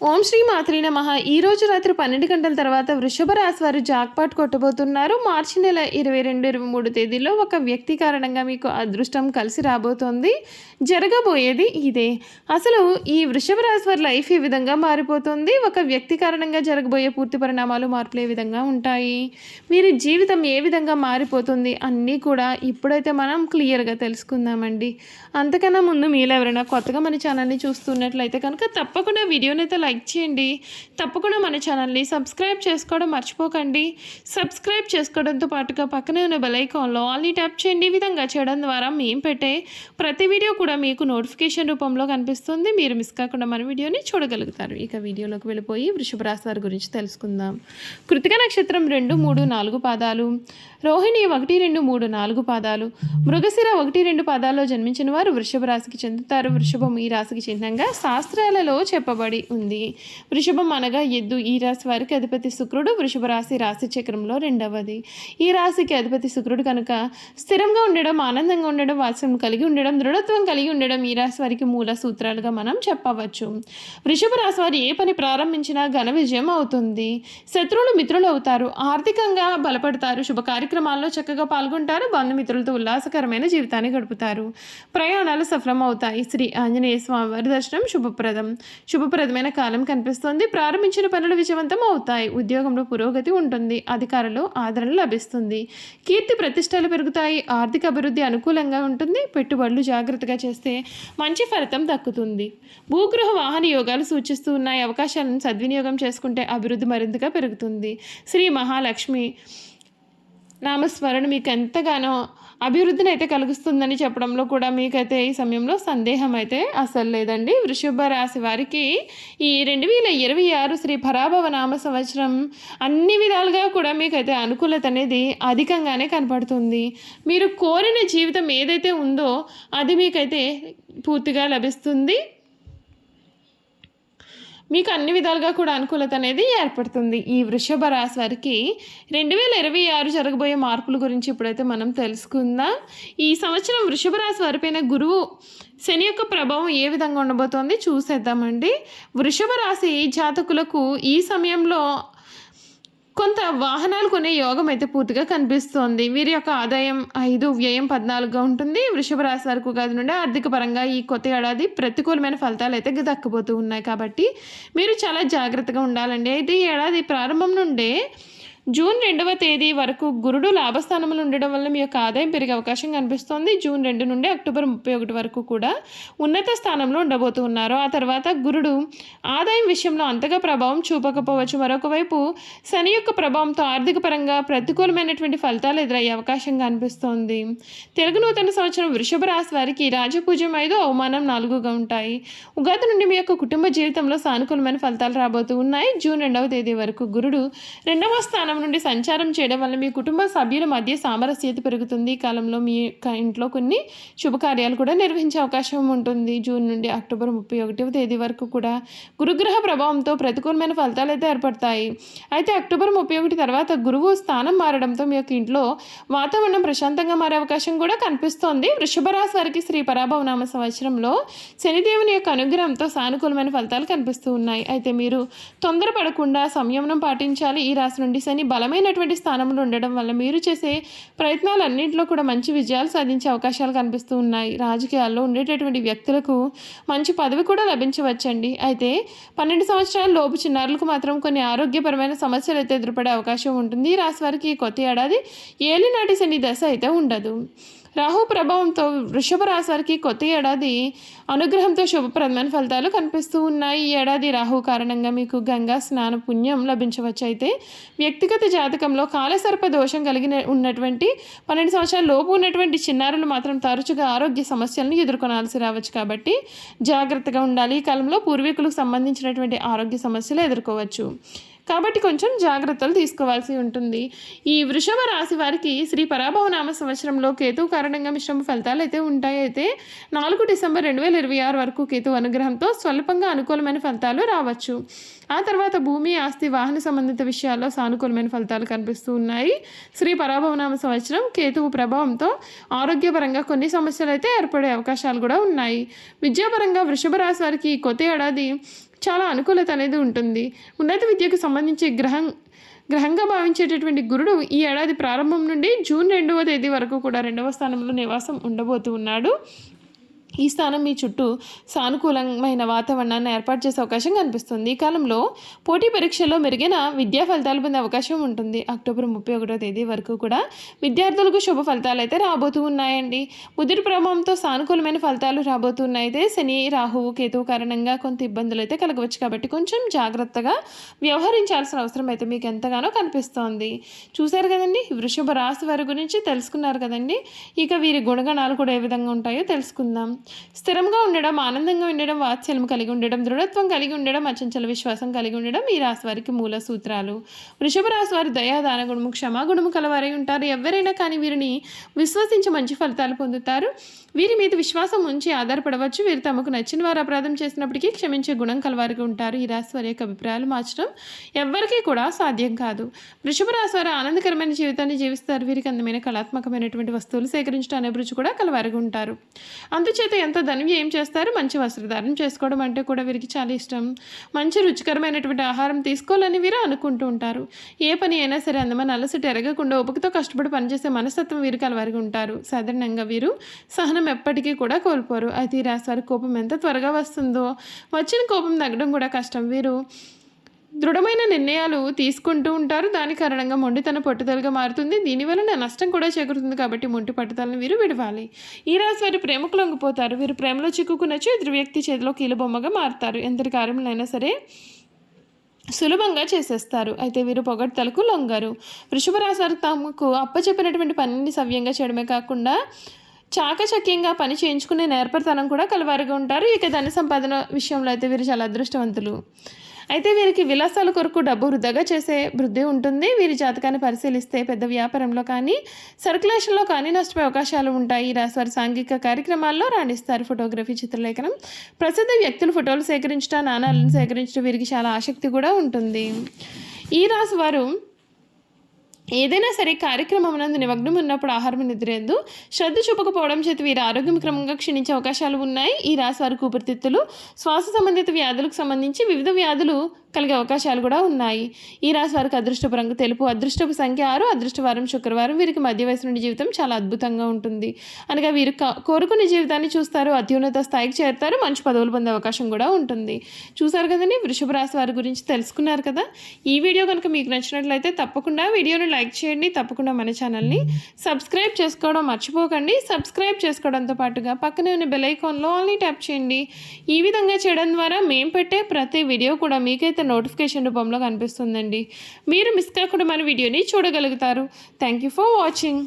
ఓం శ్రీ మాత్రే నమః. ఈరోజు రాత్రి 12 గంటల తర్వాత వృషభ రాశి వారు జాక్పాట్ కొట్టబోతున్నారు. మార్చి నెల 22, 23 తేదీలో ఒక వ్యక్తి కారణంగా మీకు అదృష్టం కలిసి రాబోతోంది. జరగబోయేది ఇదే. అసలు ఈ వృషభ రాశి వారి లైఫ్ ఈ విధంగా మారిపోతుంది. ఒక వ్యక్తి కారణంగా జరగబోయే పూర్తి పరిణామాలు మార్పులు ఏ విధంగా ఉంటాయి, వీరి జీవితం ఏ విధంగా మారిపోతుంది అన్నీ కూడా ఇప్పుడైతే మనం క్లియర్గా తెలుసుకుందామండి. అంతకన్నా ముందు మీరు ఎవరైనా కొత్తగా మన ఛానల్ని చూస్తున్నట్లయితే కనుక తప్పకుండా వీడియోని అయితే లైక్ చేయండి. తప్పకుండా మన ఛానల్ని సబ్స్క్రైబ్ చేసుకోవడం మర్చిపోకండి. సబ్స్క్రైబ్ చేసుకోవడంతో పాటుగా పక్కనే ఉన్న బెల్ ఐకాన్లో ఆల్ని ట్యాప్ చేయండి. ఈ విధంగా చేయడం ద్వారా మేము పెట్టే ప్రతి వీడియో కూడా మీకు నోటిఫికేషన్ రూపంలో కనిపిస్తుంది. మీరు మిస్ కాకుండా మన వీడియోని చూడగలుగుతారు. ఇక వీడియోలోకి వెళ్ళిపోయి వృషభ రాశి వారి గురించి తెలుసుకుందాం. కృతిక నక్షత్రం 2, 3, 4 పాదాలు, రోహిణి 1, 2, 3, 4 పాదాలు, మృగశిర 1, 2 పాదాల్లో జన్మించిన వారు వృషభ రాశికి చెందుతారు. వృషభం ఈ రాశికి చిహ్నంగా శాస్త్రాలలో చెప్పబడి ఉంది. వృషభం అనగా ఎద్దు. ఈ రాశి వారికి అధిపతి శుక్రుడు. వృషభ రాశి రాశి చక్రంలో రెండవది. ఈ రాశికి అధిపతి శుక్రుడు కనుక స్థిరంగా ఉండడం, ఆనందంగా ఉండడం, వాత్సల్యం కలిగి ఉండడం, దృఢత్వం కలిగి ఉండడం ఈ రాశి వారికి మూల సూత్రాలుగా మనం చెప్పవచ్చు. వృషభ రాశి వారు ఏ పని ప్రారంభించినా ఘన విజయం అవుతుంది. శత్రువులు మిత్రులు అవుతారు. ఆర్థికంగా బలపడతారు. శుభ కార్యక్రమాల్లో చక్కగా పాల్గొంటారు. బంధుమిత్రులతో ఉల్లాసకరమైన జీవితాన్ని గడుపుతారు. ప్రయాణాలు సఫలం అవుతాయి. శ్రీ ఆంజనేయ స్వామి వారి దర్శనం శుభప్రదమైన కాలం కనిపిస్తోంది. ప్రారంభించిన పనులు విజయవంతం అవుతాయి. ఉద్యోగంలో పురోగతి ఉంటుంది. అధికారులు ఆదరణ లభిస్తుంది. కీర్తి ప్రతిష్టలు పెరుగుతాయి. ఆర్థిక అభివృద్ధి అనుకూలంగా ఉంటుంది. పెట్టుబడులు జాగ్రత్తగా చేస్తే మంచి ఫలితం దక్కుతుంది. భూగృహ వాహన యోగాలు సూచిస్తూ ఉన్నాయి. అవకాశాలను సద్వినియోగం చేసుకుంటే అభివృద్ధి మరింతగా పెరుగుతుంది. శ్రీ మహాలక్ష్మి నామస్మరణ మీకు ఎంతగానో అభివృద్ధిని అయితే కలిగిస్తుందని చెప్పడంలో కూడా మీకైతే ఈ సమయంలో సందేహం అయితే అసలు లేదండి. వృషభ రాశి వారికి ఈ 2026 శ్రీ పరాభవ నామ సంవత్సరం అన్ని విధాలుగా కూడా మీకైతే అనుకూలత అనేది అధికంగానే కనపడుతుంది. మీరు కోరిన జీవితం ఏదైతే ఉందో అది మీకైతే పూర్తిగా లభిస్తుంది. మీకు అన్ని విధాలుగా కూడా అనుకూలత అనేది ఏర్పడుతుంది. ఈ వృషభ రాశి వారికి 2026 జరగబోయే మార్పుల గురించి ఇప్పుడైతే మనం తెలుసుకుందాం. ఈ సంవత్సరం వృషభ రాశి వారిపైన గురువు శని యొక్క ప్రభావం ఏ విధంగా ఉండబోతోంది చూసేద్దామండి. వృషభ రాశి జాతకులకు ఈ సమయంలో కొంత వాహనాలు కొనే యోగం అయితే పూర్తిగా కనిపిస్తోంది. వీరి యొక్క ఆదాయం 5, వ్యయం 14గా ఉంటుంది. వృషభ రాశి వరకు కాదు నుండి ఆర్థిక పరంగా ఈ కొత్త ఏడాది ప్రతికూలమైన ఫలితాలు అయితే దక్కబోతూ ఉన్నాయి. కాబట్టి మీరు చాలా జాగ్రత్తగా ఉండాలండి. అయితే ఈ ఏడాది ప్రారంభం నుండే జూన్ 2వ తేదీ వరకు గురుడు లాభస్థానంలో ఉండడం వల్ల మీ యొక్క ఆదాయం పెరిగే అవకాశం కనిపిస్తోంది. జూన్ 2 నుండి అక్టోబర్ 31 వరకు కూడా ఉన్నత స్థానంలో ఉండబోతున్నారు. ఆ తర్వాత గురుడు ఆదాయం విషయంలో అంతగా ప్రభావం చూపకపోవచ్చు. మరొక వైపు శని యొక్క ప్రభావంతో ఆర్థిక పరంగా ప్రతికూలమైనటువంటి ఫలితాలు ఎదురయ్యే అవకాశం కనిపిస్తోంది. తెలుగు నూతన సంవత్సరం వృషభ రాశి వారికి రాజపూజ్యం 5, అవమానం 4గా ఉంటాయి. ఉగాది నుండి మీ యొక్క కుటుంబ జీవితంలో సానుకూలమైన ఫలితాలు రాబోతూ ఉన్నాయి. జూన్ 2వ తేదీ వరకు గురుడు 2వ స్థానం నుండి సంచారం చేయడం వల్ల మీ కుటుంబ సభ్యుల మధ్య సామరస్యత పెరుగుతుంది. ఈ కాలంలో మీ ఇంట్లో కొన్ని శుభకార్యాలు కూడా నిర్వహించే అవకాశం ఉంటుంది. జూన్ నుండి అక్టోబర్ 31వ తేదీ వరకు కూడా గురుగ్రహ ప్రభావంతో ప్రతికూలమైన ఫలితాలు అయితే ఏర్పడతాయి. అయితే అక్టోబర్ 31 తర్వాత గురువు స్థానం మారడంతో మీ యొక్క ఇంట్లో వాతావరణం ప్రశాంతంగా మారే అవకాశం కూడా కనిపిస్తోంది. వృషభ రాశి వారికి శ్రీ పరాభవ నామ సంవత్సరంలో శనిదేవుని యొక్క అనుగ్రహంతో సానుకూలమైన ఫలితాలు కనిపిస్తూ ఉన్నాయి. అయితే మీరు తొందరపడకుండా సంయమనం పాటించాలి. ఈ రాశి నుండి శని బలమైనటువంటి స్థానంలో ఉండడం వల్ల మీరు చేసే ప్రయత్నాలన్నింటిలో కూడా మంచి విజయాలు సాధించే అవకాశాలు కనిపిస్తూ ఉన్నాయి. రాజకీయాల్లో ఉండేటటువంటి వ్యక్తులకు మంచి పదవి కూడా లభించవచ్చండి. అయితే 12 సంవత్సరాల లోపు చిన్నారులకు మాత్రం కొన్ని ఆరోగ్యపరమైన సమస్యలు అయితే ఎదురుపడే అవకాశం ఉంటుంది. ఈ రాశి వారికి కొత్త ఏడాది ఏలినాటి శని దశ అయితే ఉండదు. రాహు ప్రభావంతో వృషభ రాశి వారికి కొత్త ఏడాది అనుగ్రహంతో శుభప్రదమైన ఫలితాలు కనిపిస్తూ ఉన్నాయి. ఈ ఏడాది రాహు కారణంగా మీకు గంగా స్నాన పుణ్యం లభించవచ్చు. అయితే వ్యక్తిగత జాతకంలో కాలసర్ప దోషం ఉన్నటువంటి 12 సంవత్సరాల లోపు ఉన్నటువంటి చిన్నారులు మాత్రం తరచుగా ఆరోగ్య సమస్యలను ఎదుర్కొనాల్సి రావచ్చు. కాబట్టి జాగ్రత్తగా ఉండాలి. ఈ కాలంలో పూర్వీకులకు సంబంధించినటువంటి ఆరోగ్య సమస్యలు ఎదుర్కోవచ్చు. కాబట్టి కొంచెం జాగ్రత్తలు తీసుకోవాల్సి ఉంటుంది. ఈ వృషభ రాశి వారికి శ్రీ పరాభవ నామ సంవత్సరంలో కేతువు కారణంగా మిశ్రమ ఫలితాలు అయితే ఉంటాయి. అయితే 4 డిసెంబర్ 2026 వరకు కేతువు అనుగ్రహంతో స్వల్పంగా అనుకూలమైన ఫలితాలు రావచ్చు. ఆ తర్వాత భూమి, ఆస్తి, వాహన సంబంధిత విషయాల్లో సానుకూలమైన ఫలితాలు కనిపిస్తూ ఉన్నాయి. శ్రీ పరాభవ నామ సంవత్సరం కేతువు ప్రభావంతో ఆరోగ్యపరంగా కొన్ని సమస్యలు అయితే ఏర్పడే అవకాశాలు కూడా ఉన్నాయి. విద్యాపరంగా వృషభ రాశి వారికి కొత్త ఏడాది చాలా అనుకూలత అనేది ఉంటుంది. ఉన్నత విద్యకు సంబంధించి గ్రహంగా భావించేటటువంటి గురుడు ఈ ఏడాది ప్రారంభం నుండి జూన్ 2వ తేదీ వరకు కూడా 2వ స్థానంలో నివాసం ఉండబోతూ ఉన్నాడు. ఈ స్థానం మీ చుట్టూ సానుకూలమైన వాతావరణాన్ని ఏర్పాటు చేసే అవకాశం కనిపిస్తుంది. ఈ కాలంలో పోటీ పరీక్షల్లో మెరుగైన విద్యా ఫలితాలు పొందే అవకాశం ఉంటుంది. అక్టోబర్ 31వ తేదీ వరకు కూడా విద్యార్థులకు శుభ ఫలితాలు అయితే రాబోతూ ఉన్నాయండి. బుధుడి ప్రభావంతో సానుకూలమైన ఫలితాలు రాబోతున్నాయి. అయితే శని, రాహువు, కేతువు కారణంగా కొంత ఇబ్బందులు అయితే కలగవచ్చు. కాబట్టి కొంచెం జాగ్రత్తగా వ్యవహరించాల్సిన అవసరం అయితే మీకు ఎంతగానో కనిపిస్తోంది. చూశారు కదండి, వృషభ రాశి వారి గురించి తెలుసుకున్నారు కదండి. ఇక వీరి గుణగణాలు కూడా ఏ విధంగా ఉంటాయో తెలుసుకుందాం. స్థిరంగా ఉండడం, ఆనందంగా ఉండడం, వాత్సల్యం కలిగి ఉండడం, దృఢత్వం కలిగి ఉండడం, అచంచల విశ్వాసం కలిగి ఉండడం ఈ రాశి వారికి మూల సూత్రాలు. వృషభ రాశి వారు దయా, దాన గుణము, క్షమాగుణము కలవారై ఉంటారు. ఎవరైనా కానీ వీరిని విశ్వసించి మంచి ఫలితాలు పొందుతారు. వీరి మీద విశ్వాసం ఉంచి ఆధారపడవచ్చు. వీరు తమకు నచ్చిన వారు అపరాధం చేసినప్పటికీ క్షమించే గుణం కలవారుగా ఉంటారు. ఈ రాశి వారి యొక్క అభిప్రాయాలు మార్చడం ఎవ్వరికీ కూడా సాధ్యం కాదు. వృషభ రాశి వారు ఆనందకరమైన జీవితాన్ని జీవిస్తారు. వీరికి అందమైన కళాత్మకమైనటువంటి వస్తువులు సేకరించడం అనే అభిరుచి కూడా కలవారుగా ఉంటారు. అందుచేత ఎంత ధనం ఏం చేస్తారు, మంచి వస్త్రధారణ చేసుకోవడం అంటే కూడా వీరికి చాలా ఇష్టం. మంచి రుచికరమైనటువంటి ఆహారం తీసుకోవాలని వీరు అనుకుంటూ ఉంటారు. ఏ పని అయినా సరే అందమైన అలసట ఎరగకుండా ఓపికతో కష్టపడి పనిచేసే మనస్తత్వం వీరు కలవారుగా ఉంటారు. సాధారణంగా వీరు సహనం ఎప్పటికీ కూడా కోల్పోరు. అయితే ఈ రాశి వారి కోపం ఎంత త్వరగా వస్తుందో వచ్చిన కోపం తగ్గడం కూడా కష్టం. వీరు దృఢమైన నిర్ణయాలు తీసుకుంటూ ఉంటారు. దాని కారణంగా మొండితన పట్టుదలగా మారుతుంది. దీనివల్ల నష్టం కూడా చేకూరుతుంది. కాబట్టి మొండి పట్టుదలను వీరు విడవాలి. ఈ రాశి వారి ప్రేమకు లొంగిపోతారు. వీరు ప్రేమలో చిక్కుకున్నచ్చు ఎదురు వ్యక్తి చేతిలో కీలుబొమ్మగా మారుతారు. ఎంతటి కార్యములైనా సరే సులభంగా చేసేస్తారు. అయితే వీరు పొగడ్తలకు లొంగరు. వృషభ రాశి వారు తమకు అప్పచెప్పినటువంటి పనిని సవ్యంగా చేయడమే కాకుండా చాకచక్యంగా పని చేయించుకునే నేర్పరితనం కూడా కలవారుగా ఉంటారు. ఇక ధన సంపాదన విషయంలో అయితే వీరు చాలా అదృష్టవంతులు. అయితే వీరికి విలాసాల కొరకు డబ్బు వృధాగా చేసే బుద్ధి ఉంటుంది. వీరి జాతకాన్ని పరిశీలిస్తే పెద్ద వ్యాపారంలో కానీ సర్క్యులేషన్లో కానీ నష్టపోయే అవకాశాలు ఉంటాయి. ఈ రాశి వారి సాంఘిక కార్యక్రమాల్లో రాణిస్తారు. ఫోటోగ్రఫీ, చిత్రలేఖనం, ప్రసిద్ధ వ్యక్తుల ఫోటోలు సేకరించడం, నాణాలను సేకరించడం వీరికి చాలా ఆసక్తి కూడా ఉంటుంది. ఈ రాశి వారు ఏదైనా సరే కార్యక్రమం నిమగ్నం ఉన్నప్పుడు ఆహారం నిద్రేందు శ్రద్ధ చూపకపోవడం చేత వీరి ఆరోగ్యం క్రమంగా క్షీణించే అవకాశాలు ఉన్నాయి. ఈ రాశి వారికి ఊపిరితిత్తులు, శ్వాస సంబంధిత వ్యాధులకు సంబంధించి వివిధ వ్యాధులు కలిగే అవకాశాలు కూడా ఉన్నాయి. ఈ రాశి వారికి అదృష్టపు రంగు తెలుపు, అదృష్టపు సంఖ్య 6, అదృష్టవారం శుక్రవారం. వీరికి మధ్య వయసు నుండి జీవితం చాలా అద్భుతంగా ఉంటుంది. అనగా వీరు కోరుకునే జీవితాన్ని చూస్తారు, అత్యున్నత స్థాయికి చేరుతారు, మంచి పదవులు పొందే అవకాశం కూడా ఉంటుంది. చూసారు కదండి, వృషభ రాశి వారి గురించి తెలుసుకున్నారు కదా. ఈ వీడియో కనుక మీకు నచ్చినట్లయితే తప్పకుండా వీడియోని లైక్ చేయండి. తప్పకుండా మన ఛానల్ని సబ్స్క్రైబ్ చేసుకోవడం మర్చిపోకండి. సబ్స్క్రైబ్ చేసుకోవడంతో పాటుగా పక్కనే ఉన్న బెల్ ఐకాన్లో ఆల్ని ట్యాప్ చేయండి. ఈ విధంగా చేయడం ద్వారా మేము పెట్టే ప్రతి వీడియో కూడా మీకైతే నోటిఫికేషన్ రూపంలో కనిపిస్తుందండి. మీరు మిస్ కాకుండా మన వీడియోని చూడగలుగుతారు. Thank you for watching.